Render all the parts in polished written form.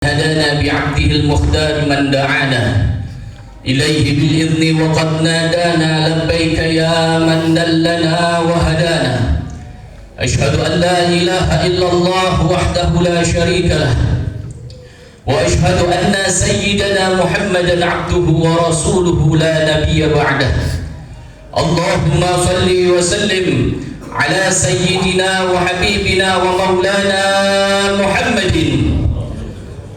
هدانا بعبده المختار من دعانا إليه بالإذن وقد نادانا لبيك يا من دلنا وهدانا. أشهد أن لا إله إلا الله وحده لا شريك له، وأشهد أن سيدنا محمدا عبده ورسوله لا نبي بعده. اللهم صل وسلم على سيدنا وحبيبنا ومولانا محمد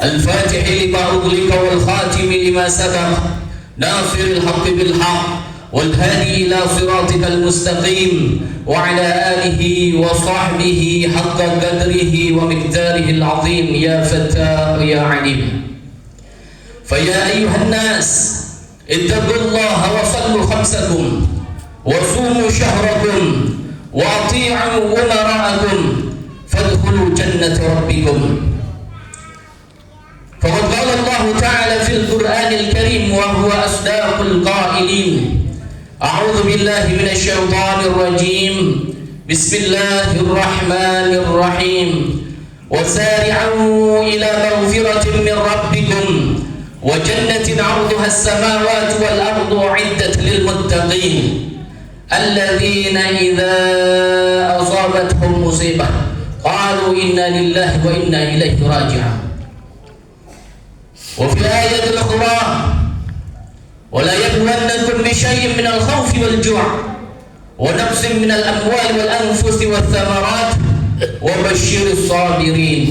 الفاتح لما أغلق والخاتم لما سبق، ناصر الحق بالحق والهادي إلى صراطك المستقيم، وعلى آله وصحبه حق قدره ومقداره العظيم. يا فتاح يا عليم. فيا أيها الناس اتقوا الله وصلوا خمسكم وصوموا شهركم وأطيعوا أمراءكم فادخلوا جنة ربكم. فقد قال الله تعالى في القرآن الكريم وهو أصدق القائلين: أعوذ بالله من الشيطان الرجيم، بسم الله الرحمن الرحيم، وسارعوا إلى مغفرة من ربكم وجنة عرضها السماوات والأرض أعدت للمتقين الذين إذا أصابتهم مصيبة قالوا إنا لله وإنا إليه راجعون. وفي الآية الأخرى: ولا يبلونكم بشيء من الخوف والجوع ونقص من الأموال والأنفس والثمرات وبشر الصابرين.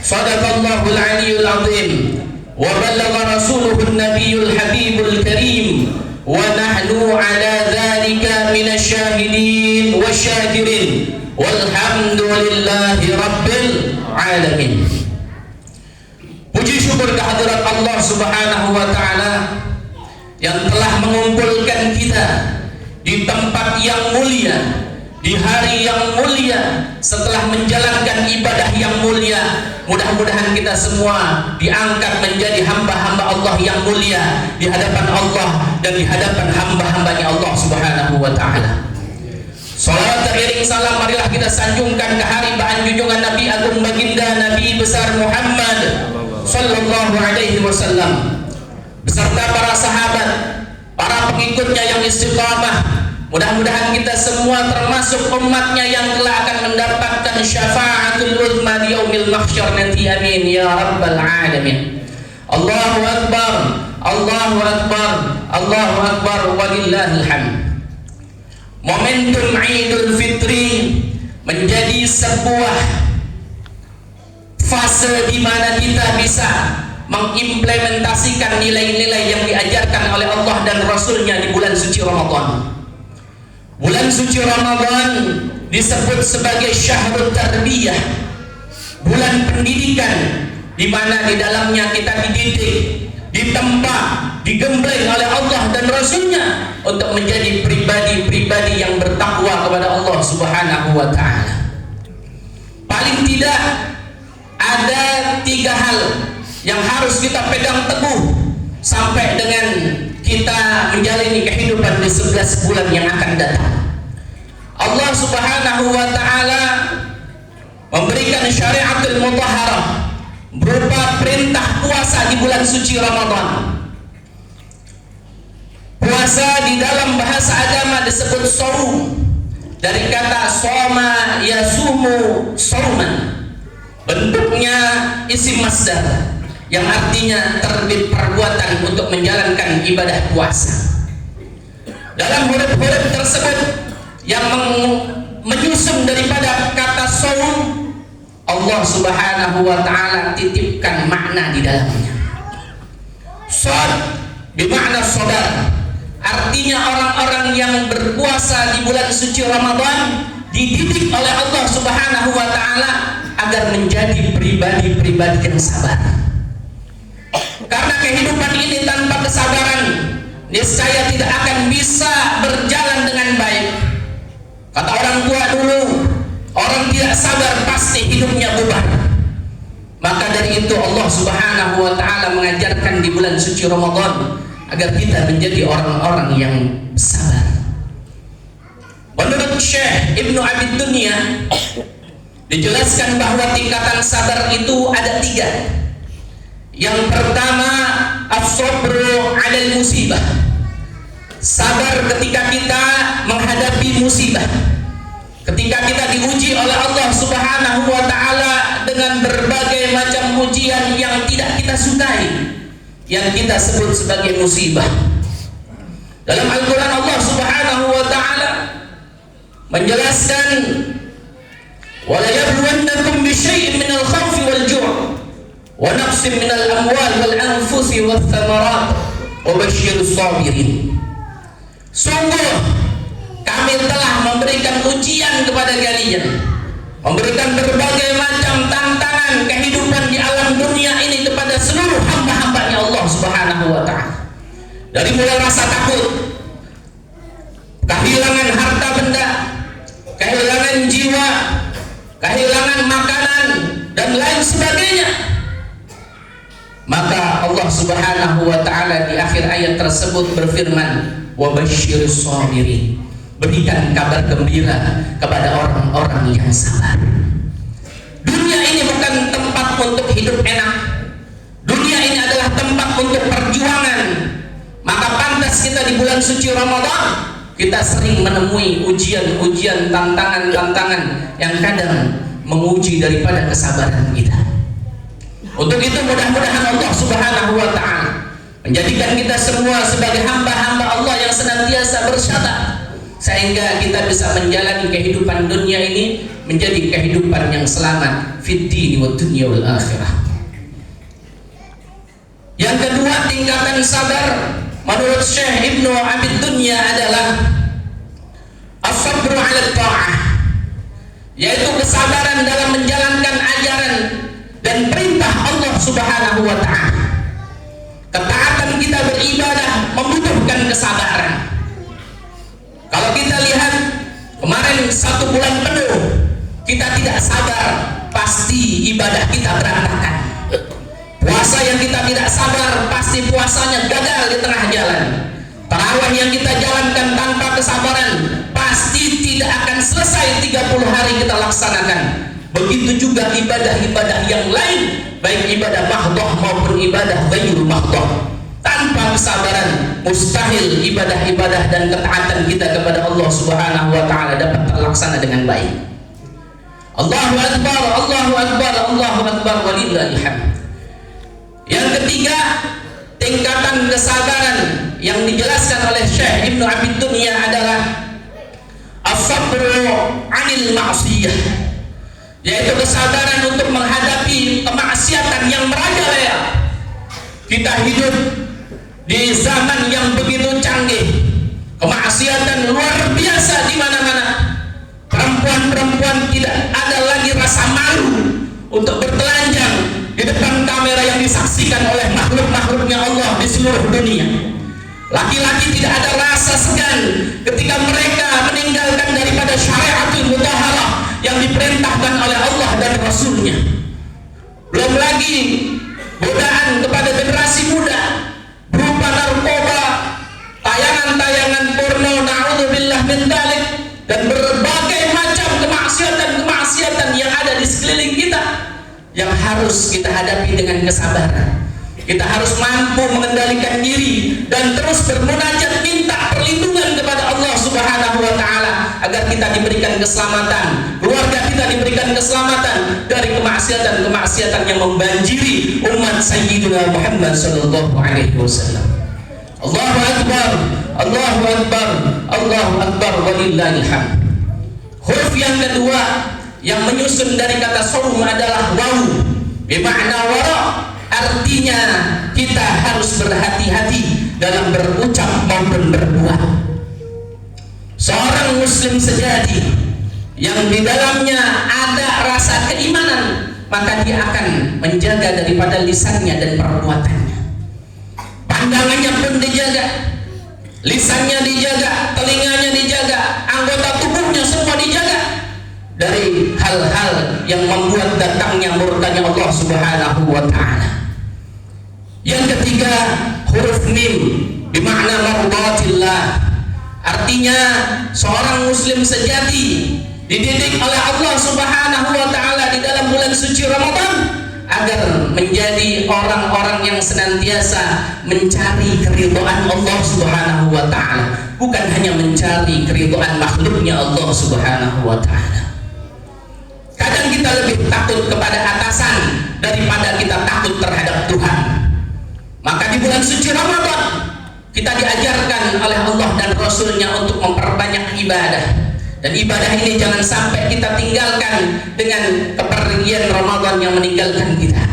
صدق الله العلي العظيم وبلغ رسوله النبي الحبيب الكريم، ونحن على ذلك من الشاهدين والشاكرين، والحمد لله رب العالمين. Puji syukur kehadirat Allah Subhanahu wa Ta'ala yang telah mengumpulkan kita di tempat yang mulia, di hari yang mulia, setelah menjalankan ibadah yang mulia. Mudah-mudahan kita semua diangkat menjadi hamba-hamba Allah yang mulia di hadapan Allah dan di hadapan hamba-hambanya Allah Subhanahu wa Ta'ala. Salawat teriring salam marilah kita sanjungkan ke haribaan junjungan Nabi Agung Baginda Nabi besar Muhammad sallallahu alaihi wasallam beserta para sahabat, para pengikutnya yang istiqamah. Mudah-mudahan kita semua termasuk umatnya yang kelak akan mendapatkan syafaatul uzma di yaumil mahsyar nanti. Amin ya rabbal alamin. Allahu akbar, Allahu akbar, Allahu akbar, walillahil hamd. Momentum Idul Fitri menjadi sebuah fase di mana kita bisa mengimplementasikan nilai-nilai yang diajarkan oleh Allah dan Rasulnya di bulan suci Ramadan. Bulan suci Ramadan disebut sebagai syahrul tarbiyah, bulan pendidikan, di mana di dalamnya kita dididik, ditempa, digembleng oleh Allah dan Rasulnya untuk menjadi pribadi-pribadi yang bertakwa kepada Allah Subhanahu wa Ta'ala. Paling tidak ada 3 hal yang harus kita pegang teguh sampai dengan kita menjalani kehidupan di 11 bulan yang akan datang. Allah Subhanahu wa Ta'ala memberikan syariatul mutahharah berupa perintah puasa di bulan suci Ramadan. Puasa di dalam bahasa agama disebut shaum, dari kata shoma yasumu shauman. Bentuknya isim masdar yang artinya terbit perbuatan untuk menjalankan ibadah puasa. Dalam huruf-huruf tersebut yang menyusun daripada kata shaum, Allah Subhanahu wa Ta'ala titipkan makna di dalamnya. Shad bermakna saudara, artinya orang-orang yang berpuasa di bulan suci Ramadan dididik oleh Allah Subhanahu wa Ta'ala agar menjadi pribadi-pribadi yang sabar. Karena kehidupan ini tanpa kesabaran niscaya tidak akan bisa berjalan dengan baik. Kata orang tua dulu, orang tidak sabar pasti hidupnya bubar. Maka dari itu Allah Subhanahu wa Ta'ala mengajarkan di bulan suci Ramadan agar kita menjadi orang-orang yang sabar. Menurut Syekh Ibnu Abi Dunya dijelaskan bahwa tingkatan sabar itu ada 3. Yang pertama, as-sabru 'alal musibah. Sabar ketika kita menghadapi musibah. Ketika kita diuji oleh Allah Subhanahu wa taala dengan berbagai macam ujian yang tidak kita sukai, yang kita sebut sebagai musibah. Dalam Al-Qur'an Allah Subhanahu wa taala menjelaskan, "Wa la yabluwannakum bi syai'in minal khawfi wal ju' wa naqsin minal amwal wal anfusi wath thamarat wa basyirus sabirin." Sungguh kami telah memberikan ujian kepada kalian, memberikan berbagai macam tantangan kehidupan di alam dunia ini kepada seluruh hamba-hambanya Allah Subhanahu wa ta'ala. Dari mulai rasa takut, kehilangan harta benda, kehilangan jiwa, kehilangan makanan, dan lain sebagainya. Maka Allah Subhanahu wa ta'ala di akhir ayat tersebut berfirman, "Wa basyirus sabirin." Berikan kabar gembira kepada orang-orang yang sabar. Dunia ini bukan tempat untuk hidup enak. Dunia ini adalah tempat untuk perjuangan. Maka pantas kita di bulan suci Ramadan kita sering menemui ujian-ujian, tantangan-tantangan yang kadang menguji daripada kesabaran kita. Untuk itu mudah-mudahan Allah Subhanahu wa ta'ala menjadikan kita semua sebagai hamba-hamba Allah yang senantiasa bersabar, sehingga kita bisa menjalani kehidupan dunia ini menjadi kehidupan yang selamat fid dini wad dunya wal akhirah. Yang kedua, tingkatan sabar menurut Syekh Ibnu Abid Dunya adalah as-sabru 'ala ta'ah, yaitu kesabaran dalam menjalankan ajaran dan perintah Allah Subhanahu wa ta'ala. Ketaatan kita beribadah membutuhkan kesabaran. Kalau kita lihat kemarin 1 bulan penuh kita tidak sabar, pasti ibadah kita berantakan. Puasa yang kita tidak sabar, pasti puasanya gagal di tengah jalan. Tarawih yang kita jalankan tanpa kesabaran, pasti tidak akan selesai 30 hari kita laksanakan. Begitu juga ibadah-ibadah yang lain, baik ibadah mahdhah maupun ibadah ghairul mahdhah. Tanpa kesabaran mustahil ibadah-ibadah dan ketaatan kita kepada Allah Subhanahu wa ta'ala dapat terlaksana dengan baik. Allahu Akbar, Allahu Akbar, Allahu Akbar, walillahil hamd. Yang ketiga, tingkatan kesabaran yang dijelaskan oleh Syekh Ibnu Abid Dunya adalah as-sabru 'anil ma'siyah, yaitu kesabaran untuk menghadapi kemaksiatan yang merajalela. Kita hidup di zaman yang begitu canggih, kemaksiatan luar biasa di mana-mana. Perempuan-perempuan tidak ada lagi rasa malu untuk bertelanjang di depan kamera yang disaksikan oleh makhluk-makhluknya Allah di seluruh dunia. Laki-laki tidak ada rasa segan ketika mereka meninggalkan daripada syariatul mutahharah yang diperintahkan oleh Allah dan Rasulnya. Belum lagi godaan kepada generasi muda berupa narkoba, tayangan-tayangan porno, na'udzubillah min dzalik, dan berbagai macam kemaksiatan yang ada di sekeliling kita yang harus kita hadapi dengan kesabaran. Kita harus mampu mengendalikan diri dan terus bermunajat minta perlindungan kepada Allah Subhanahu wa ta'ala agar kita diberikan keselamatan, keluarga kita diberikan keselamatan dari kemaksiatan-kemaksiatan yang membanjiri umat Sayyidina Muhammad sallallahu alaihi wasallam. Allahu Akbar, Allahu Akbar, Allahu Akbar, walillahil hamd. Huruf yang kedua yang menyusun dari kata saum adalah wawu, bermakna wara. Artinya kita harus berhati-hati dalam berucap maupun berbuat. Seorang muslim sejati yang di dalamnya ada rasa keimanan, maka dia akan menjaga daripada lisannya dan perbuatannya. Pandangannya pun dijaga, lisannya dijaga, telinganya dijaga, anggota tubuhnya semua dijaga dari hal-hal yang membuat datangnya murkanya Allah Subhanahu wa ta'ala. Yang ketiga, huruf mim bermakna mardatillah. Artinya seorang muslim sejati dididik oleh Allah Subhanahu wa ta'ala di dalam bulan suci Ramadan agar menjadi orang-orang yang senantiasa mencari keridhaan Allah Subhanahu wa taala, bukan hanya mencari keridhaan makhluknya Allah Subhanahu wa taala. Kadang kita lebih takut kepada atasan daripada kita takut terhadap Tuhan. Maka di bulan suci Ramadan kita diajarkan oleh Allah dan Rasulnya untuk memperbanyak ibadah. Dan ibadah ini jangan sampai kita tinggalkan dengan kepergian Ramadan yang meninggalkan kita.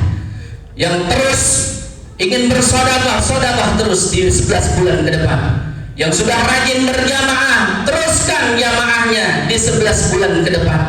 Yang terus ingin bersedekah terus di 11 bulan ke depan. Yang sudah rajin berjamaah, teruskan jamaahnya di 11 bulan ke depan.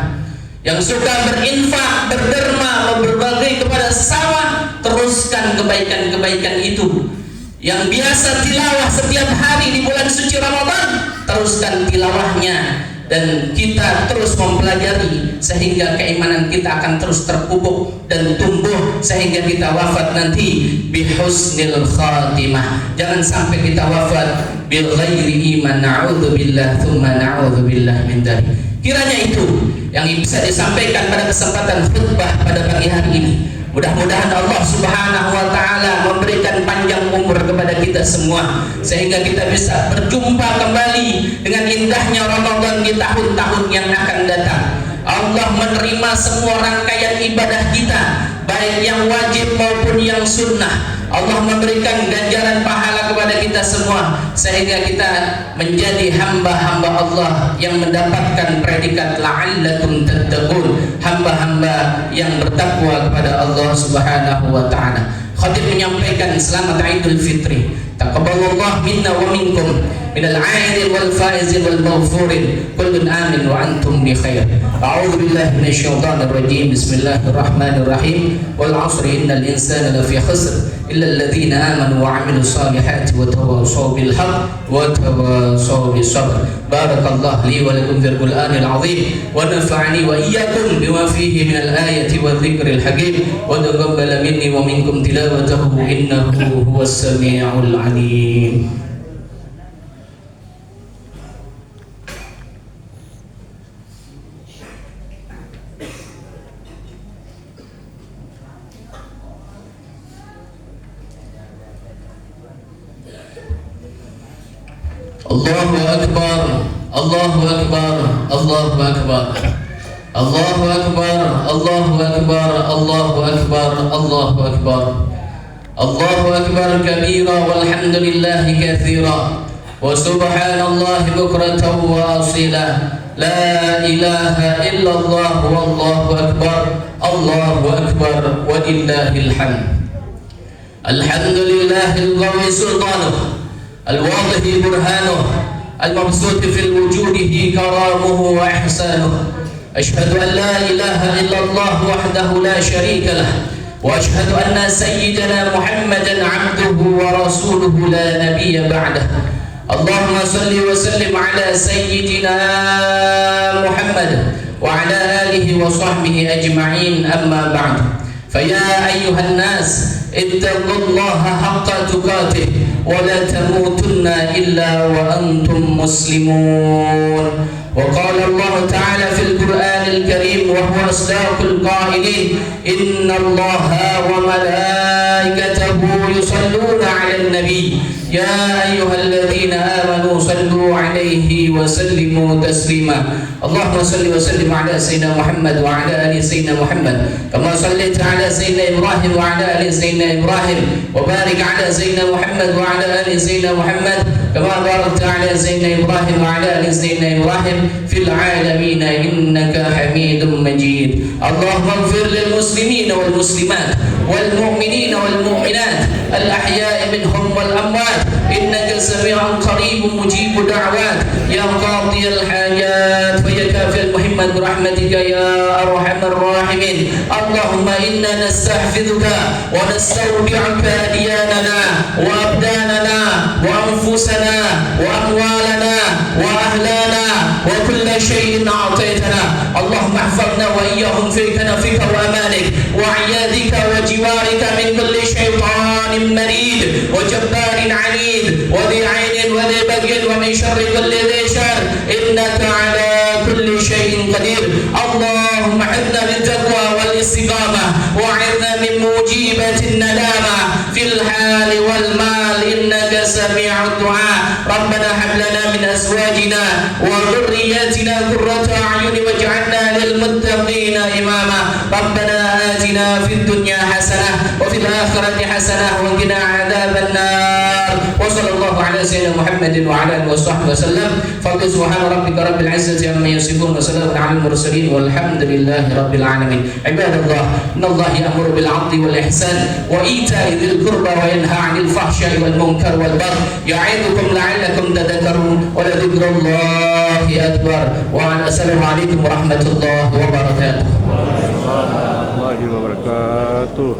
Yang suka berinfak, berderma, berbagi kepada sesama, teruskan kebaikan-kebaikan itu. Yang biasa tilawah setiap hari di bulan suci Ramadan, teruskan tilawahnya. Dan kita terus mempelajari sehingga keimanan kita akan terus terpupuk dan tumbuh sehingga kita wafat nanti bihusnil khatimah. Jangan sampai kita wafat bil ghairi iman, na'udzubillah tsumma na'udzubillah min dzalik. Kiranya itu yang bisa disampaikan pada kesempatan khutbah pada pagi hari ini. Mudah-mudahan Allah Subhanahu wa taala memberikan panjang umur kepada kita semua sehingga kita bisa berjumpa kembali dengan indahnya Ramadan di tahun-tahun yang akan datang. Allah menerima semua rangkaian ibadah kita, baik yang wajib maupun yang sunnah. Allah memberikan ganjaran pahala kepada kita semua sehingga kita menjadi hamba-hamba Allah yang mendapatkan predikat la'allakum tattaqun, hamba-hamba yang bertakwa kepada Allah Subhanahu wa taala. Khatib menyampaikan selamat Idul Fitri. Taqabbalallahu minna wa minkum minal 'aidil wal faizil wal maghfurin kullun amin wa antum bi khair. A'udzu billahi minasyaitonir rajim. Bismillahirrahmanirrahim. Wal 'asri innal insana lafi khusr illa alladhina amanu wa 'amilus solihati wa tawassaw bil haqq wa tawassaw bis sabr. Barakallahu li wa lakum fil Qur'anil 'azim wa nafa'ani wa iyyakum bima fihi minal ayati wadh dhikril hakim wa taqabbala minni wa minkum tilawatahu innahu huwas sami'ul 'alim. Allahu Akbar, Allahu Akbar, Allahu Akbar, Allahu Akbar, Allahu Akbar, Allahu Akbar, Allahu Akbar, Allahu Akbar kabira walhamdulillahi katsira wa subhanallahi bukratan wa asila. La ilaha illallah wallahu akbar, Allahu akbar walillahil hamd. Alhamdulillahil qawi sultanuh, الواضح برهانه، المبسوط في الوجود كرامه وإحسانه. أشهد أن لا إله إلا الله وحده لا شريك له، وأشهد أن سيدنا محمدا عبده ورسوله لا نبي بعده. اللهم صل وسلم على سيدنا محمد وعلى آله وصحبه أجمعين. أما بعد، فيا أيها الناس اتقوا الله حق تقاته ولا تموتن إلا وأنتم مسلمون. وقال الله تعالى في القرآن الكريم وهو أصدق القائلين: إن الله وملائكته يصلون على النبي يا أيها الذين آمنوا صلوا عليه وسلموا تسليما. اللهم صل وسلم على سيدنا محمد وعلى آل سيدنا محمد كما صليت على سيدنا إبراهيم وعلى آل سيدنا إبراهيم، وبارك على سيدنا محمد وعلى آل سيدنا محمد كما باركت على سيدنا إبراهيم وعلى آل سيدنا إبراهيم في العالمين إنك حميد مجيد. اللهم اغفر للمسلمين والمسلمات والمؤمنين والمؤمنات الأحياء منهم والأموات إنك سميع قريب مجيب دعوات يا قاضي الحاجات ويا كافي المهمة برحمتك يا أرحم الراحمين. اللهم إنا نستحفظك ونستودعك دياننا وأبداننا وأنفسنا وأموالنا وأهلنا وكل شيء أعطيتنا. اللهم احفظنا وإياهم في كنفك وأمانك وعيادك وجوارك من كل شيطان مريد وجبار عنيد وذي عين وذي بغي ومن شر كل ذي شر إنك على كل شيء قدير. اللهم حفظنا بالتقوى والاستقامة وعظنا من موجبات الندامة في الحال والمال إنك سميع الدعاء ربنا هب لنا من أزواجنا وذرياتنا قرة أعين واجعلنا للمتقين إماما ربنا آتنا في الدنيا حسنة وفي الآخرة حسنة وقنا عذاب النار وصلى الله على سيدنا محمد وعلى آله وصحبه وسلم فقل سبحان ربك رب العزة عما يصفون وسلام على المرسلين والحمد لله رب العالمين عباد الله إن الله يأمر بالعدل والإحسان وإيتاء ذي القربى وينهى عن الفحشاء والمنكر والبغي يعظكم لعلكم تذكرون ولذكر الله أكبر والسلام عليكم ورحمة الله وبركاته. Warahmatullahi wabarakatuh.